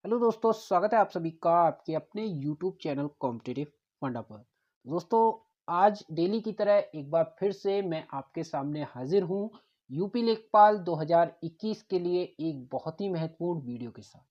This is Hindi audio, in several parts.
हेलो दोस्तों, स्वागत है आप सभी का आपके अपने यूट्यूब चैनल कॉम्पिटिटिव फंडा पर। दोस्तों, आज डेली की तरह एक बार फिर से मैं आपके सामने हाजिर हूँ यूपी लेखपाल 2021 के लिए एक बहुत ही महत्वपूर्ण वीडियो के साथ।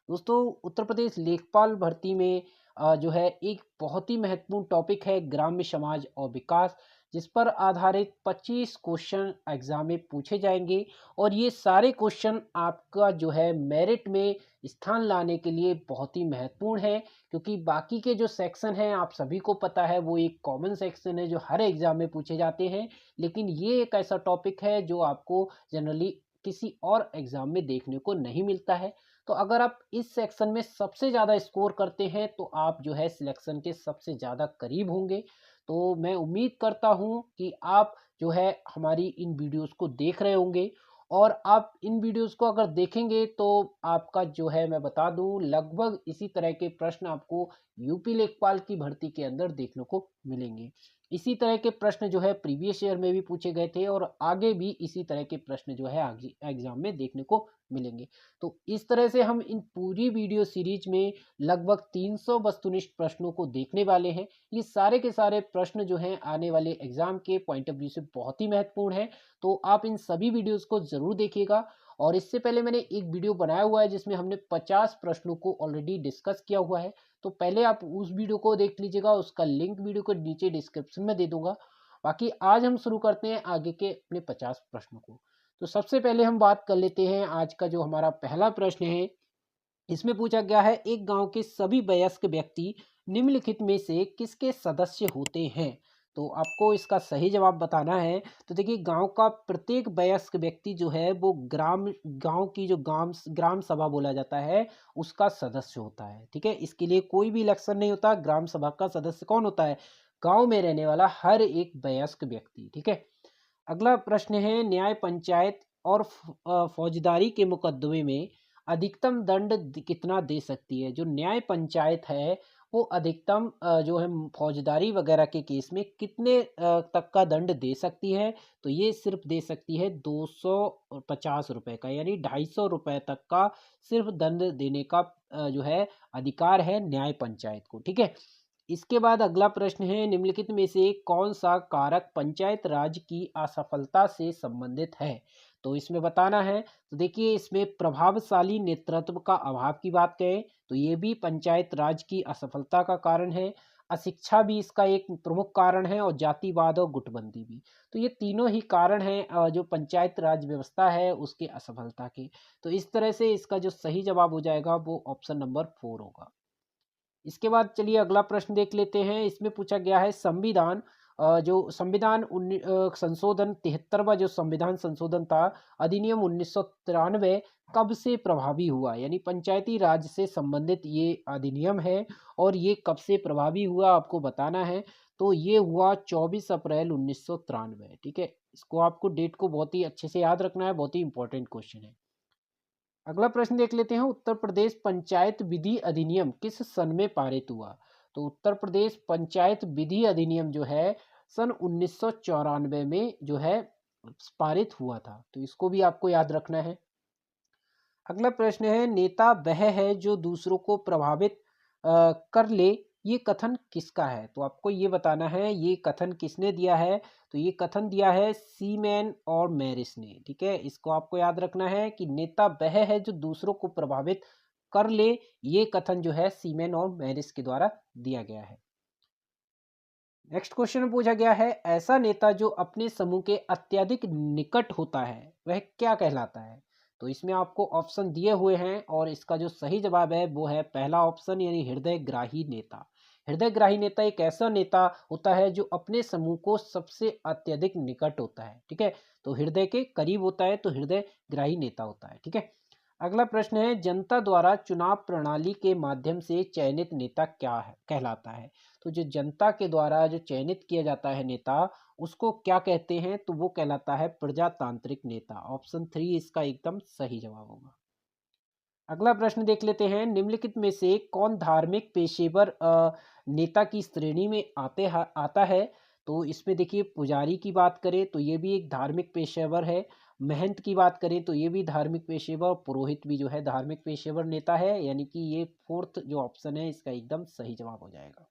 दोस्तों, उत्तर प्रदेश लेखपाल भर्ती में जो है एक बहुत ही महत्वपूर्ण टॉपिक है ग्राम्य समाज और विकास, जिस पर आधारित 25 क्वेश्चन एग्जाम में पूछे जाएंगे। और ये सारे क्वेश्चन आपका जो है मेरिट में स्थान लाने के लिए बहुत ही महत्वपूर्ण है, क्योंकि बाकी के जो सेक्शन हैं आप सभी को पता है वो एक कॉमन सेक्शन है जो हर एग्जाम में पूछे जाते हैं। लेकिन ये एक ऐसा टॉपिक है जो आपको जनरली किसी और एग्जाम में देखने को नहीं मिलता है। तो अगर आप इस सेक्शन में सबसे ज़्यादा स्कोर करते हैं तो आप जो है सिलेक्शन के सबसे ज़्यादा करीब होंगे। तो मैं उम्मीद करता हूँ कि आप जो है हमारी इन वीडियोस को देख रहे होंगे। और आप इन वीडियोस को अगर देखेंगे तो आपका जो है मैं बता दूं लगभग इसी तरह के प्रश्न आपको यूपी लेखपाल की भर्ती के अंदर देखने को मिलेंगे। इसी तरह के प्रश्न जो है प्रीवियस ईयर में भी पूछे गए थे और आगे भी इसी तरह के प्रश्न जो है आगे एग्जाम में देखने को मिलेंगे। तो इस तरह से हम इन पूरी वीडियो सीरीज में लगभग 300 वस्तुनिष्ठ प्रश्नों को देखने वाले हैं। ये सारे के सारे प्रश्न जो हैं आने वाले एग्जाम के पॉइंट ऑफ व्यू से बहुत ही महत्वपूर्ण है। तो आप इन सभी वीडियोस को ज़रूर देखिएगा। और इससे पहले मैंने एक वीडियो बनाया हुआ है जिसमें हमने 50 प्रश्नों को ऑलरेडी डिस्कस किया हुआ है। तो पहले आप उस वीडियो को देख लीजिएगा, उसका लिंक वीडियो को नीचे डिस्क्रिप्शन में दे दूंगा। बाकी आज हम शुरू करते हैं आगे के अपने 50 प्रश्नों को। तो सबसे पहले हम बात कर लेते हैं आज का जो हमारा पहला प्रश्न है। इसमें पूछा गया है एक गांव के सभी वयस्क व्यक्ति निम्नलिखित में से किसके सदस्य होते हैं। तो आपको इसका सही जवाब बताना है। तो देखिए, गांव का प्रत्येक वयस्क व्यक्ति जो है वो गांव की जो ग्राम सभा बोला जाता है उसका सदस्य होता है। ठीक है, इसके लिए कोई भी इलेक्शन नहीं होता। ग्राम सभा का सदस्य कौन होता है? गांव में रहने वाला हर एक वयस्क व्यक्ति। ठीक है। अगला प्रश्न है न्याय पंचायत और फौजदारी के मुकदमे में अधिकतम दंड कितना दे सकती है। जो न्याय पंचायत है वो अधिकतम जो है फौजदारी वगैरह के केस में कितने तक का दंड दे सकती है। तो ये सिर्फ दे सकती है 250 रुपए का, यानी 250 रुपए तक का सिर्फ दंड देने का जो है अधिकार है न्याय पंचायत को। ठीक है। इसके बाद अगला प्रश्न है निम्नलिखित में से कौन सा कारक पंचायत राज की असफलता से संबंधित है। तो इसमें बताना है। तो देखिए, इसमें प्रभावशाली नेतृत्व का अभाव की बात करें तो ये भी पंचायत राज की असफलता का कारण है। अशिक्षा भी इसका एक प्रमुख कारण है और जातिवाद और गुटबंदी भी। तो ये तीनों ही कारण हैं जो पंचायत राज व्यवस्था है उसके असफलता के। तो इस तरह से इसका जो सही जवाब हो जाएगा वो ऑप्शन नंबर 4 होगा। इसके बाद चलिए अगला प्रश्न देख लेते हैं। इसमें पूछा गया है संविधान जो संविधान संशोधन 73वां जो संविधान संशोधन था, अधिनियम 1993 कब से प्रभावी हुआ, यानी पंचायती राज से संबंधित ये अधिनियम है। और ये कब से प्रभावी हुआ आपको बताना है। तो ये हुआ 24 अप्रैल 1993। ठीक है, इसको आपको डेट को बहुत ही अच्छे से याद रखना है, बहुत ही इंपॉर्टेंट क्वेश्चन है। अगला प्रश्न देख लेते हैं उत्तर प्रदेश पंचायत विधि अधिनियम किस सन में पारित हुआ। तो उत्तर प्रदेश पंचायत विधि अधिनियम जो है सन 1994 में जो है पारित हुआ था। तो इसको भी आपको याद रखना है। अगला प्रश्न है नेता वह है जो दूसरों को प्रभावित कर ले, ये कथन किसका है। तो आपको ये बताना है ये कथन किसने दिया है। तो ये कथन दिया है सीमैन और मैरिस ने। ठीक है, इसको आपको याद रखना है कि नेता वह है जो दूसरों को प्रभावित कर ले, ये कथन जो है सीमैन और मैरिस के द्वारा दिया गया है। नेक्स्ट क्वेश्चन में पूछा गया है ऐसा नेता जो अपने समूह के अत्यधिक निकट होता है वह क्या कहलाता है। तो इसमें आपको ऑप्शन दिए हुए हैं और इसका जो सही जवाब है वो है पहला ऑप्शन, यानी हृदयग्राही नेता। हृदयग्राही नेता एक ऐसा नेता होता है जो अपने समूह को सबसे अत्यधिक निकट होता है। ठीक है, तो हृदय के करीब होता है तो हृदयग्राही नेता होता है। ठीक है। अगला प्रश्न है जनता द्वारा चुनाव प्रणाली के माध्यम से चयनित नेता क्या है कहलाता है। तो जो जनता के द्वारा जो चयनित किया जाता है नेता उसको क्या कहते हैं। तो वो कहलाता है प्रजातांत्रिक नेता। ऑप्शन 3 इसका एकदम सही जवाब होगा। अगला प्रश्न देख लेते हैं निम्नलिखित में से कौन धार्मिक पेशेवर नेता की श्रेणी में आता है। तो इसमें देखिए पुजारी की बात करें तो ये भी एक धार्मिक पेशेवर है। महंत की बात करें तो ये भी धार्मिक पेशेवर, पुरोहित भी जो है धार्मिक पेशेवर नेता है, यानी कि ये फोर्थ जो ऑप्शन है इसका एकदम सही जवाब हो जाएगा।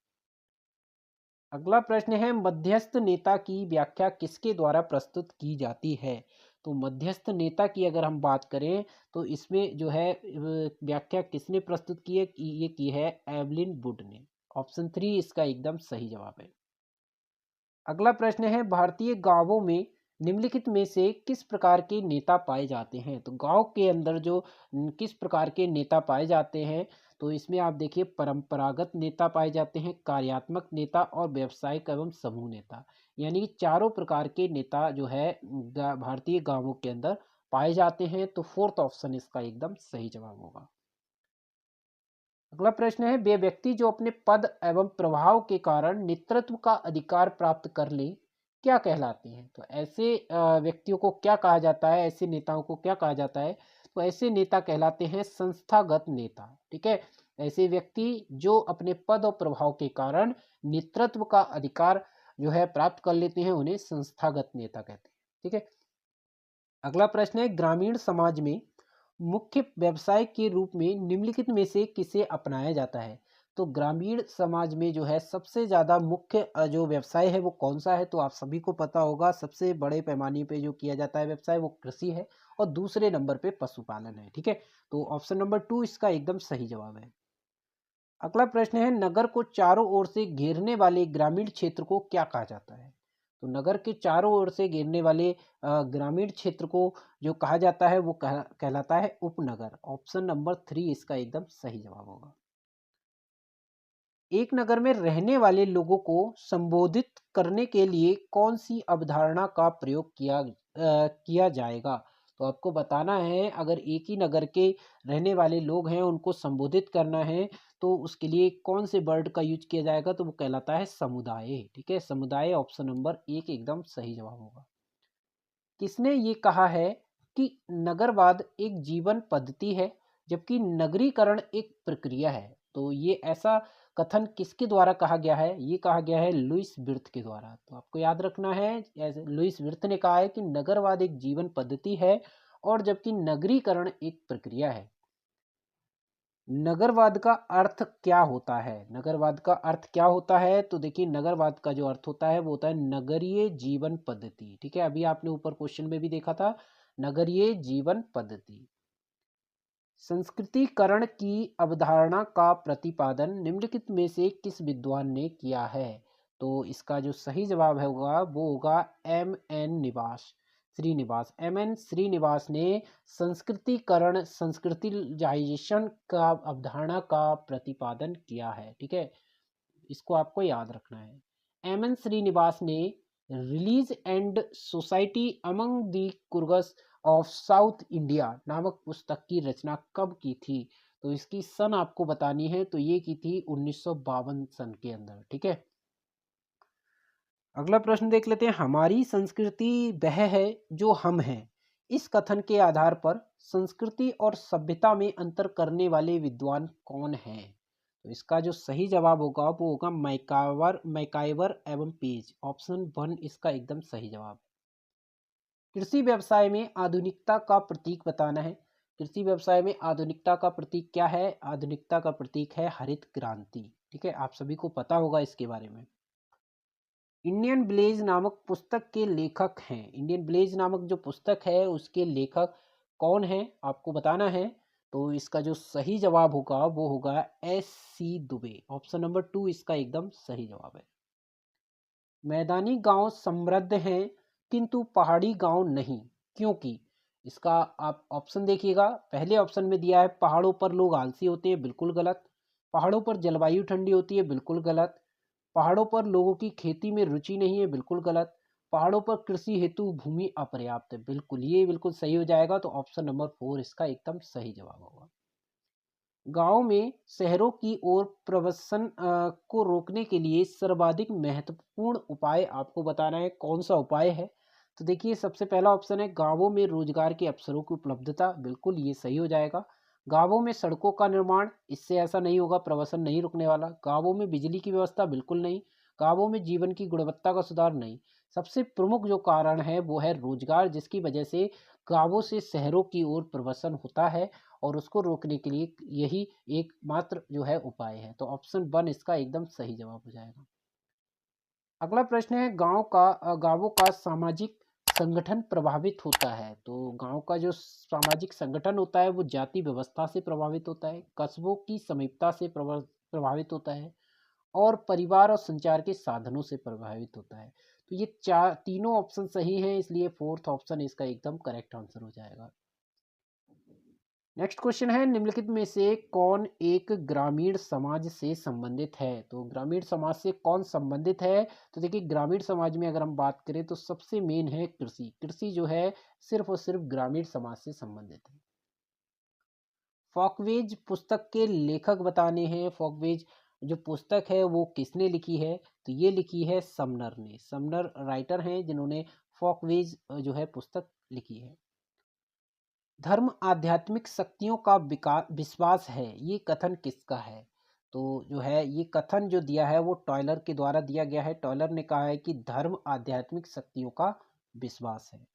अगला प्रश्न है, मध्यस्थ नेता की व्याख्या किसके द्वारा प्रस्तुत की जाती है? तो मध्यस्थ नेता की अगर हम बात करें तो इसमें जो है व्याख्या किसने प्रस्तुत की है? ये की है एवलिन वुड ने। ऑप्शन 3 इसका एकदम सही जवाब है। अगला प्रश्न है, भारतीय गांवों में निम्नलिखित में से किस प्रकार के नेता पाए जाते हैं? तो गांव के अंदर जो किस प्रकार के नेता पाए जाते हैं, तो इसमें आप देखिए परंपरागत नेता पाए जाते हैं, कार्यात्मक नेता और व्यावसायिक एवं समूह नेता। यानी कि चारों प्रकार के नेता जो है भारतीय गांवों के अंदर पाए जाते हैं। तो फोर्थ ऑप्शन इसका एकदम सही जवाब होगा। अगला प्रश्न है, वे व्यक्ति जो अपने पद एवं प्रभाव के कारण नेतृत्व का अधिकार प्राप्त कर ले क्या कहलाते हैं? तो ऐसे व्यक्तियों को क्या कहा जाता है, ऐसे नेताओं को क्या कहा जाता है? तो ऐसे नेता कहलाते हैं संस्थागत नेता। ठीक है, ऐसे व्यक्ति जो अपने पद और प्रभाव के कारण नेतृत्व का अधिकार जो है प्राप्त कर लेते हैं उन्हें संस्थागत नेता कहते हैं। ठीक है, अगला प्रश्न है, ग्रामीण समाज में मुख्य व्यवसाय के रूप में निम्नलिखित में से किसे अपनाया जाता है? तो ग्रामीण समाज में जो है सबसे ज़्यादा मुख्य जो व्यवसाय है वो कौन सा है? तो आप सभी को पता होगा, सबसे बड़े पैमाने पे जो किया जाता है व्यवसाय वो कृषि है और दूसरे नंबर पे पशुपालन है। ठीक है, तो ऑप्शन नंबर 2 इसका एकदम सही जवाब है। अगला प्रश्न है, नगर को चारों ओर से घेरने वाले ग्रामीण क्षेत्र को क्या कहा जाता है? तो नगर के चारों ओर से घेरने वाले ग्रामीण क्षेत्र को जो कहा जाता है वो कहलाता है उपनगर। ऑप्शन नंबर 3 इसका एकदम सही जवाब होगा। एक नगर में रहने वाले लोगों को संबोधित करने के लिए कौन सी अवधारणा का प्रयोग किया जाएगा? तो आपको बताना है, अगर एक ही नगर के रहने वाले लोग हैं उनको संबोधित करना है तो उसके लिए कौन से वर्ड का यूज किया जाएगा? तो वो कहलाता है समुदाय। ठीक है, समुदाय ऑप्शन नंबर 1 एकदम सही जवाब होगा। किसने ये कहा है कि नगरवाद एक जीवन पद्धति है जबकि नगरीकरण एक प्रक्रिया है? तो ये ऐसा कथन किसके द्वारा कहा गया है? ये कहा गया है लुईस विर्थ के द्वारा। तो आपको याद रखना है, ऐसे लुईस विर्थ ने कहा है कि नगरवाद एक जीवन पद्धति है और जबकि नगरीकरण एक प्रक्रिया है। नगरवाद का अर्थ क्या होता है? नगरवाद का अर्थ क्या होता है? तो देखिए, नगरवाद का जो अर्थ होता है वो होता है नगरीय जीवन पद्धति। ठीक है, अभी आपने ऊपर क्वेश्चन में भी देखा था, नगरीय जीवन पद्धति। संस्कृतिकरण की अवधारणा का प्रतिपादन निम्नलिखित में से किस विद्वान ने किया है? तो इसका जो सही जवाब होगा वो होगा श्रीनिवास। श्रीनिवास ने संस्कृतिकरण, संस्कृतिजाइजेशन का अवधारणा का प्रतिपादन किया है। ठीक है, इसको आपको याद रखना है। श्रीनिवास ने religion and society among the Coorgs of South India नामक पुस्तक की रचना कब की थी? तो इसकी सन आपको बतानी है, तो ये की थी 1952 सन के अंदर। ठीक है, अगला प्रश्न देख लेते हैं, हमारी संस्कृति वह है जो हम हैं, इस कथन के आधार पर संस्कृति और सभ्यता में अंतर करने वाले विद्वान कौन हैं? तो इसका जो सही जवाब होगा वो होगा मैकाइवर एवं पेज। ऑप्शन 1 इसका एकदम सही जवाब। कृषि व्यवसाय में आधुनिकता का प्रतीक बताना है। कृषि व्यवसाय में आधुनिकता का प्रतीक क्या है? आधुनिकता का प्रतीक है हरित क्रांति। ठीक है, आप सभी को पता होगा इसके बारे में। इंडियन विलेज नामक पुस्तक के लेखक हैं, इंडियन विलेज नामक जो पुस्तक है उसके लेखक कौन है आपको बताना है। तो इसका जो सही जवाब होगा वो होगा S.C. दुबे। ऑप्शन नंबर 2 इसका एकदम सही जवाब है। मैदानी गांव समृद्ध हैं किंतु पहाड़ी गांव नहीं, क्योंकि? इसका आप ऑप्शन देखिएगा, पहले ऑप्शन में दिया है पहाड़ों पर लोग आलसी होते हैं, बिल्कुल गलत। पहाड़ों पर जलवायु ठंडी होती है, बिल्कुल गलत। पहाड़ों पर लोगों की खेती में रुचि नहीं है, बिल्कुल गलत। पहाड़ों पर कृषि हेतु भूमि अपर्याप्त है, बिल्कुल, ये बिल्कुल सही हो जाएगा। तो ऑप्शन नंबर 4 इसका एकदम सही जवाब होगा। गांव में शहरों की ओर प्रवसन को रोकने के लिए सर्वाधिक महत्वपूर्ण उपाय आपको बताना है, कौन सा उपाय है? तो देखिए, सबसे पहला ऑप्शन है गांवों में रोजगार के अवसरों की उपलब्धता, बिल्कुल ये सही हो जाएगा। गांवों में सड़कों का निर्माण, इससे ऐसा नहीं होगा, प्रवसन नहीं रुकने वाला। गांवों में बिजली की व्यवस्था, बिल्कुल नहीं। गांवों में जीवन की गुणवत्ता का सुधार, नहीं। सबसे प्रमुख जो कारण है वो है रोजगार, जिसकी वजह से गांवों से शहरों की ओर प्रवसन होता है और उसको रोकने के लिए यही एकमात्र जो है उपाय है। तो ऑप्शन 1 इसका एकदम सही जवाब हो जाएगा। अगला प्रश्न है, गांवों का सामाजिक संगठन प्रभावित होता है। तो गांव का जो सामाजिक संगठन होता है वो जाति व्यवस्था से प्रभावित होता है, कस्बों की समीपता से प्रभावित होता है और परिवार और संचार के साधनों से प्रभावित होता है। तो ये चार तीनों ऑप्शन सही हैं, इसलिए फोर्थ ऑप्शन इसका एकदम करेक्ट आंसर हो जाएगा। नेक्स्ट क्वेश्चन है, निम्नलिखित में से कौन एक ग्रामीण समाज से संबंधित है। तो ग्रामीण समाज से कौन संबंधित है। तो देखिए, ग्रामीण समाज में अगर हम बात करें तो सबसे मेन है कृषि। कृषि जो है सिर्फ और सिर्फ ग्रामीण समाज से संबंधित है। फॉकवेज पुस्तक के लेखक बताने हैं। फॉकवेज जो पुस्तक है वो किसने लिखी है। तो ये लिखी है समनर ने। समनर राइटर हैं जिन्होंने फॉकवेज जो है पुस्तक लिखी है। धर्म आध्यात्मिक शक्तियों का विश्वास है, ये कथन किसका है। तो जो है ये कथन जो दिया है वो टॉयलर के द्वारा दिया गया है। टॉयलर ने कहा है कि धर्म आध्यात्मिक शक्तियों का विश्वास है।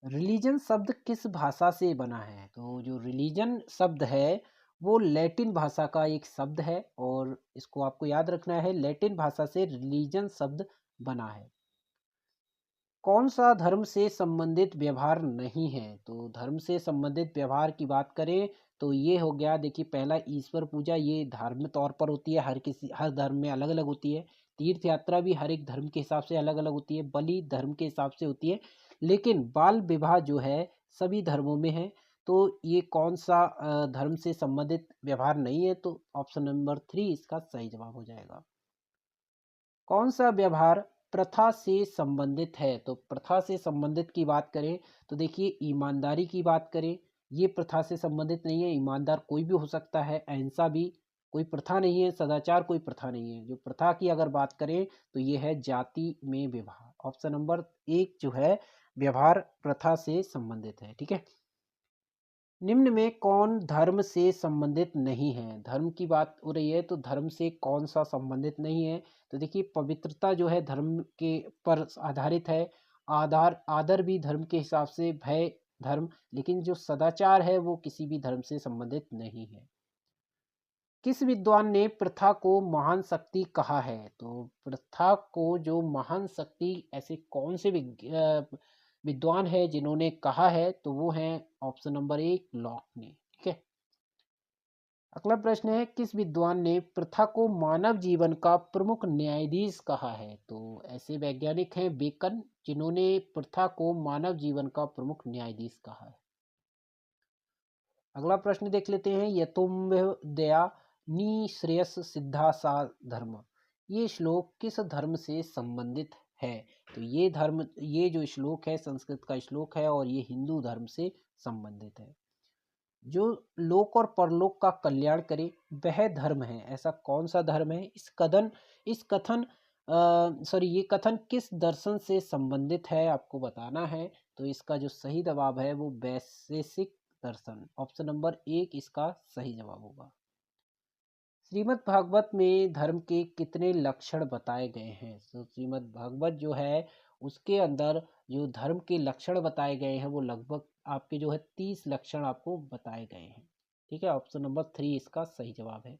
रिलीजन शब्द किस भाषा से बना है। तो जो रिलीजन शब्द है वो लैटिन भाषा का एक शब्द है और इसको आपको याद रखना है, लैटिन भाषा से रिलीजन शब्द बना है। कौन सा धर्म से संबंधित व्यवहार नहीं है। तो धर्म से संबंधित व्यवहार की बात करें तो ये हो गया, देखिए पहला ईश्वर पूजा, ये धार्मिक तौर पर होती है, हर धर्म में अलग अलग होती है। तीर्थ यात्रा भी हर एक धर्म के हिसाब से अलग अलग होती है। बलि धर्म के हिसाब से होती है, लेकिन बाल विवाह जो है सभी धर्मों में है। तो ये कौन सा धर्म से संबंधित व्यवहार नहीं है। तो ऑप्शन नंबर 3 इसका सही जवाब हो जाएगा। कौन सा व्यवहार प्रथा से संबंधित है। तो प्रथा से संबंधित की बात करें तो देखिए, ईमानदारी की बात करें, ये प्रथा से संबंधित नहीं है। ईमानदार कोई भी हो सकता है, अहिंसा भी कोई प्रथा नहीं है, सदाचार कोई प्रथा नहीं है। जो प्रथा की अगर बात करें तो ये है जाति में विवाह। ऑप्शन नंबर 1 जो है व्यवहार प्रथा से संबंधित है। ठीक है, निम्न में कौन धर्म से संबंधित नहीं है। धर्म की बात हो रही है तो धर्म से कौन सा संबंधित नहीं है। तो देखिए, पवित्रता जो है धर्म के पर आधारित है। आदर भी धर्म के हिसाब से, भय धर्म, लेकिन जो सदाचार है वो किसी भी धर्म से संबंधित नहीं है। किस विद्वान ने प्रथा को महान शक्ति कहा है। तो प्रथा को जो महान शक्ति, ऐसे कौन से विद्वान है जिन्होंने कहा है। तो वो है ऑप्शन नंबर 1 लॉक ने। ठीक है, अगला प्रश्न है, किस विद्वान ने प्रथा को मानव जीवन का प्रमुख न्यायाधीश कहा है। तो ऐसे वैज्ञानिक हैं बेकन, जिन्होंने प्रथा को मानव जीवन का प्रमुख न्यायाधीश कहा है। अगला प्रश्न देख लेते हैं, यतुम्ब दया नि श्रेयस सिद्धा सा धर्म, ये श्लोक किस धर्म से संबंधित है। तो ये जो श्लोक है संस्कृत का श्लोक है और ये हिंदू धर्म से संबंधित है। जो लोक और परलोक का कल्याण करे वह धर्म है, ऐसा कौन सा धर्म है। इस कथन सॉरी ये कथन किस दर्शन से संबंधित है आपको बताना है। तो इसका जो सही जवाब है वो वैशेषिक दर्शन। ऑप्शन नंबर 1 इसका सही जवाब होगा। श्रीमद् भागवत में धर्म के कितने लक्षण बताए गए हैं। तो श्रीमद् भागवत जो है उसके अंदर जो धर्म के लक्षण बताए गए हैं वो लगभग आपके जो है 30 लक्षण आपको बताए गए हैं। ठीक है, ऑप्शन नंबर 3 इसका सही जवाब है।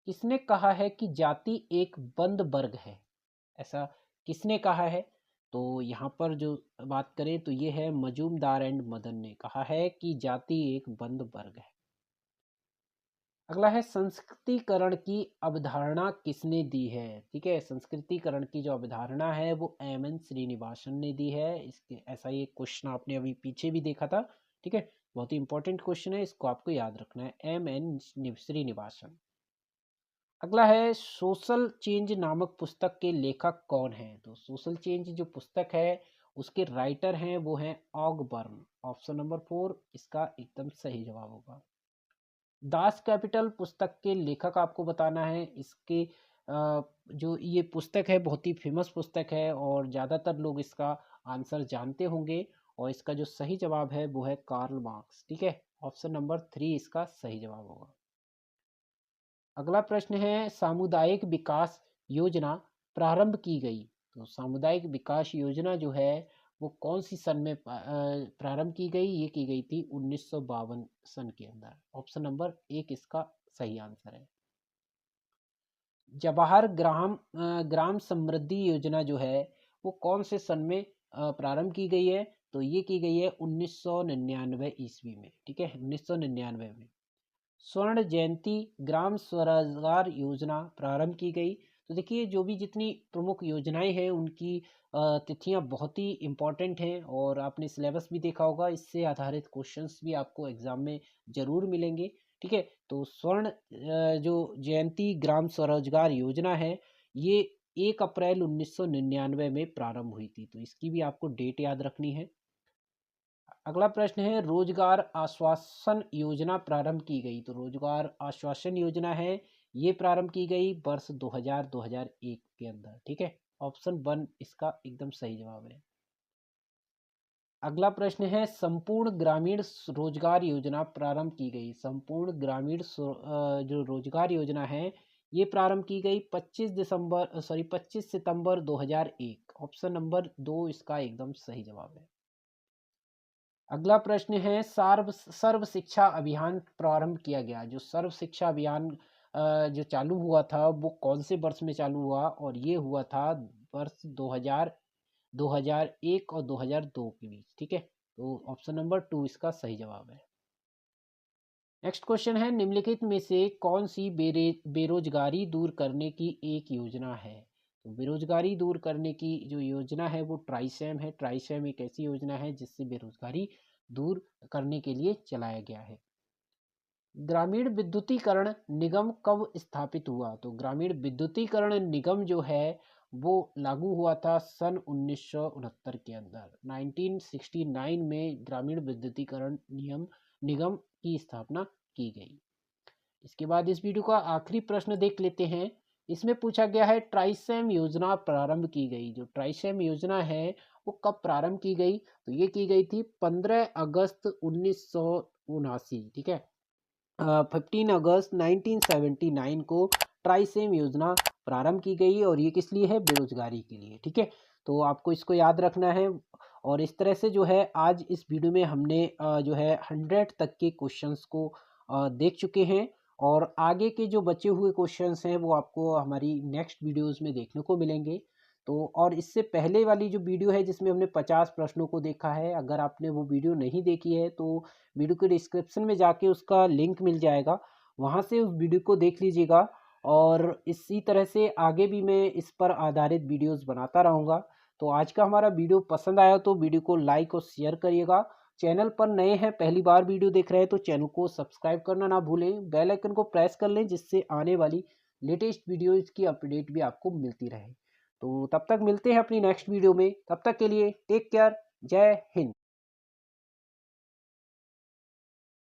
किसने कहा है कि जाति एक बंद वर्ग है। ऐसा किसने कहा है। तो यहाँ पर जो बात करें तो ये है मजूमदार एंड मदन ने कहा है कि जाति एक बंद वर्ग है। अगला है, संस्कृतिकरण की अवधारणा किसने दी है। ठीक है, संस्कृतिकरण की जो अवधारणा है वो एम.एन. श्रीनिवासन ने दी है। इसके ऐसा ही एक क्वेश्चन आपने अभी पीछे भी देखा था। ठीक है, बहुत ही इंपॉर्टेंट क्वेश्चन है, इसको आपको याद रखना है, एम.एन. श्रीनिवासन। अगला है, सोशल चेंज नामक पुस्तक के लेखक कौन है। तो सोशल चेंज जो पुस्तक है उसके राइटर हैं वो हैं ऑगबर्न। ऑप्शन नंबर 4 इसका एकदम सही जवाब होगा। दास कैपिटल पुस्तक के लेखक आपको बताना है। इसके जो ये पुस्तक है बहुत ही फेमस पुस्तक है और ज़्यादातर लोग इसका आंसर जानते होंगे और इसका जो सही जवाब है वो है कार्ल मार्क्स। ठीक है, ऑप्शन नंबर 3 इसका सही जवाब होगा। अगला प्रश्न है, सामुदायिक विकास योजना प्रारंभ की गई। तो सामुदायिक विकास योजना जो है वो कौन सी सन में प्रारंभ की गई? ये की गई थी 1952 सन के अंदर। ऑप्शन नंबर 1 इसका सही आंसर है। जवाहर ग्राम समृद्धि योजना जो है वो कौन से सन में प्रारंभ की गई है? तो ये की गई है 1999 ईस्वी में। ठीक है, 1999 में। स्वर्ण जयंती ग्राम स्वरोजगार योजना प्रारंभ की गई। तो देखिए, जो भी जितनी प्रमुख योजनाएं हैं उनकी तिथियां बहुत ही इम्पोर्टेंट हैं, और आपने सिलेबस भी देखा होगा, इससे आधारित क्वेश्चंस भी आपको एग्जाम में जरूर मिलेंगे। ठीक है, तो स्वर्ण जो जयंती ग्राम स्वरोजगार योजना है, ये 1 अप्रैल 1999 में प्रारंभ हुई थी। तो इसकी भी आपको डेट याद रखनी है। अगला प्रश्न है, रोजगार आश्वासन योजना प्रारंभ की गई। तो रोजगार आश्वासन योजना है, ये प्रारंभ की गई वर्ष 2000-2001 के अंदर। ठीक है, ऑप्शन 1 इसका एकदम सही जवाब है। अगला प्रश्न है, संपूर्ण ग्रामीण रोजगार योजना प्रारंभ की गई। संपूर्ण ग्रामीण जो रोजगार योजना है, ये प्रारंभ की गई 25 सितंबर 2001। ऑप्शन नंबर 2 इसका एकदम सही जवाब है। अगला प्रश्न है, सर्व शिक्षा अभियान प्रारंभ किया गया। जो सर्व शिक्षा अभियान जो चालू हुआ था वो कौन से वर्ष में चालू हुआ? और ये हुआ था वर्ष 2000, 2001 और 2002 के बीच। ठीक है, तो ऑप्शन नंबर 2 इसका सही जवाब है। नेक्स्ट क्वेश्चन है, निम्नलिखित में से कौन सी बेरोजगारी दूर करने की एक योजना है? तो बेरोजगारी दूर करने की जो योजना है वो ट्राइसेम है। ट्राइसेम एक ऐसी योजना है जिससे बेरोजगारी दूर करने के लिए चलाया गया है। ग्रामीण विद्युतीकरण निगम कब स्थापित हुआ? तो ग्रामीण विद्युतीकरण निगम जो है वो लागू हुआ था सन 1969 के अंदर। 1969 में ग्रामीण विद्युतीकरण निगम की स्थापना की गई। इसके बाद इस वीडियो का आखिरी प्रश्न देख लेते हैं। इसमें पूछा गया है, ट्राइसेम योजना प्रारंभ की गई। जो ट्राइसेम योजना है वो कब प्रारंभ की गई? तो ये की गई थी 15 अगस्त 1979। ठीक है, 15 अगस्त 1979 को ट्राइसेम योजना प्रारंभ की गई, और ये किस लिए है? बेरोजगारी के लिए। ठीक है, तो आपको इसको याद रखना है। और इस तरह से जो है आज इस वीडियो में हमने जो है 100 तक के क्वेश्चंस को देख चुके हैं, और आगे के जो बचे हुए क्वेश्चंस हैं वो आपको हमारी नेक्स्ट वीडियोस में देखने को मिलेंगे। तो और इससे पहले वाली जो वीडियो है जिसमें हमने 50 प्रश्नों को देखा है, अगर आपने वो वीडियो नहीं देखी है तो वीडियो के डिस्क्रिप्शन में जाके उसका लिंक मिल जाएगा, वहाँ से उस वीडियो को देख लीजिएगा। और इसी तरह से आगे भी मैं इस पर आधारित वीडियोस बनाता रहूँगा। तो आज का हमारा वीडियो पसंद आया तो वीडियो को लाइक और शेयर करिएगा। चैनल पर नए हैं, पहली बार वीडियो देख रहे हैं तो चैनल को सब्सक्राइब करना ना भूलें। बेल आइकन को प्रेस कर लें जिससे आने वाली लेटेस्ट वीडियोज़ की अपडेट भी आपको मिलती रहे। तो तब तक मिलते हैं अपनी नेक्स्ट वीडियो में। तब तक के लिए टेक केयर। जय हिंद।